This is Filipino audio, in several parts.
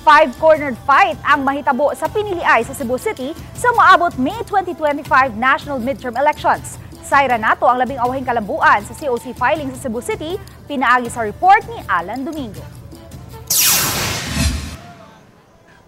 Five-cornered fight ang mahitabo sa piniliay sa Cebu City sa maabot May 2025 national midterm elections. Sayra nato ang labing awahing kalambuan sa COC filing sa Cebu City, pinaagi sa report ni Alan Domingo.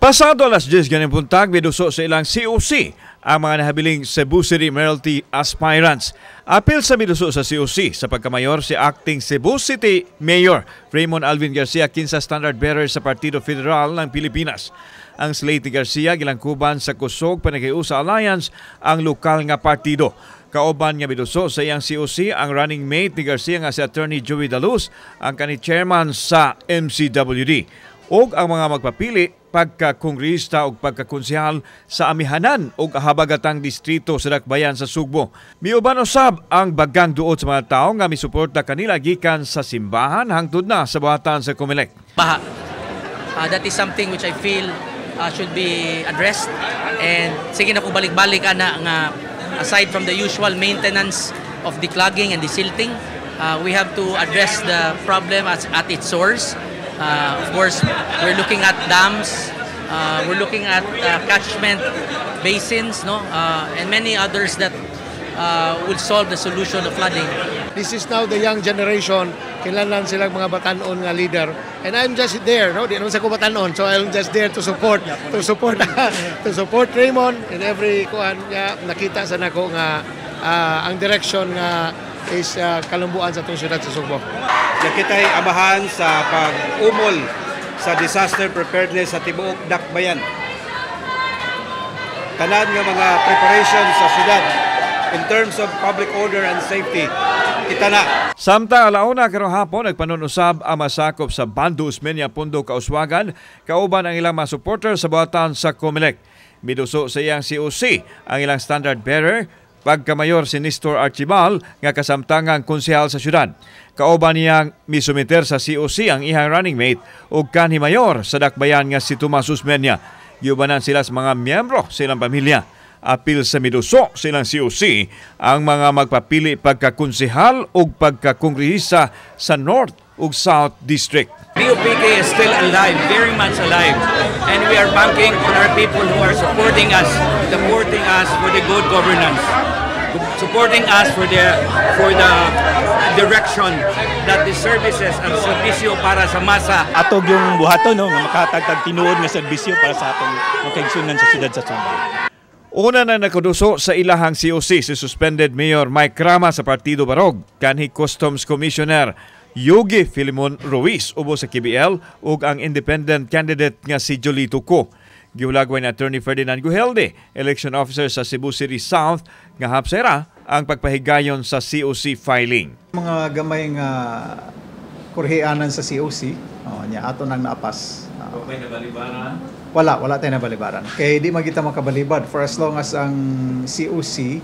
Pasado alas 10 ganang puntag, biduso sa ilang COC ang mga nahabiling Cebu City Mayoralty aspirants. Apil sa biduso sa COC sa pagkamayor si Acting Cebu City Mayor Raymond Alvin Garcia, kinsa standard bearer sa Partido Federal ng Pilipinas. Ang slate ni Garcia gilangkuban sa kusog Panaghiusa Alliance, ang lokal nga partido. Kauban nga biduso sa iyang COC ang running mate ni Garcia nga si Attorney Joey Daluz, ang kani-chairman sa MCWD. Og ang mga magpapili pagka-kongrehista o pagka-konsehal sa amihanan o habagatang distrito sa Dakbayan sa Sugbo. Miuban usab ang bagang duot sa mga tao nga misuporta kanila gikan sa simbahan hangtod na sa buhatan sa COMELEC. That is something which I feel should be addressed, and sige na po balik-balik ana nga aside from the usual maintenance of the clogging and the silting, we have to address the problem at its source. Of course, we're looking at dams, we're looking at catchment basins, and many others that will solve the solution of flooding. This is now the young generation, kinahanglan silang mga batanon nga leader, and I'm just there, di naman sa ko batanon, so I'm just there to support Raymond in every kuan nga nakita sa nako nga ang direction nga is kalambuan sa itong syudad sa Sugbo. Nakita'y amahan sa pag-umol sa disaster preparedness sa tibuok Dakbayan. Tanan nga mga preparations sa syudad in terms of public order and safety, kita na. Samtang alauna karong hapon, nagpanunusab ang masakop sa Bando Usmeña Pundo Kauswagan, kauban ang ilang mga supporter sa buhatan sa COMELEC. Miduso sa iyang COC ang ilang standard bearer, pagkamayor si Nestor Archibal nga kasamtangang konsehal sa syudad. Kauban niyang misumiter sa COC ang ihang running mate ug kanhi mayor sa Dakbayan nga si Tomas Usmeña. Giubanan sila sa mga miyembro sa ilang pamilya. Apil sa miduso silang COC ang mga magpapili pagkakonsehal ug pagkakongrehista sa North ug South District. BOPK is still alive, very much alive, and we are banking on our people who are supporting us for the good governance, supporting us for the direction that the services ang serbisyo para sa masa. Atog yung buhaton nga makatagtag tinuod nga serbisyo para sa atong makaigsunan sa siyudad sa Sugbo. Una na nakaduso sa ilahang COC si suspended Mayor Mike Rama sa Partido Barog, kanhi Customs Commissioner Yogi Filimon Ruiz ubo sa KBL ug ang independent candidate nga si Jolito Co. Giulagway ni Attorney Ferdinand Guhelde, election officer sa Cebu City South, nga hapsera ang pagpahigayon sa COC filing. Mga gamay nga kurhianan sa COC, nya ato nang naapas. May nabalibaran? Wala tayo nabalibaran. Kaya di magita makabalibad for as long as ang COC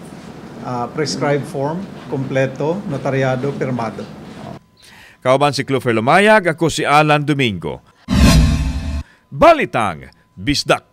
prescribed form, kompleto, notaryado, pirmado. Kauban si Clover Lumayag, ako si Alan Domingo. Balitang Bisdak.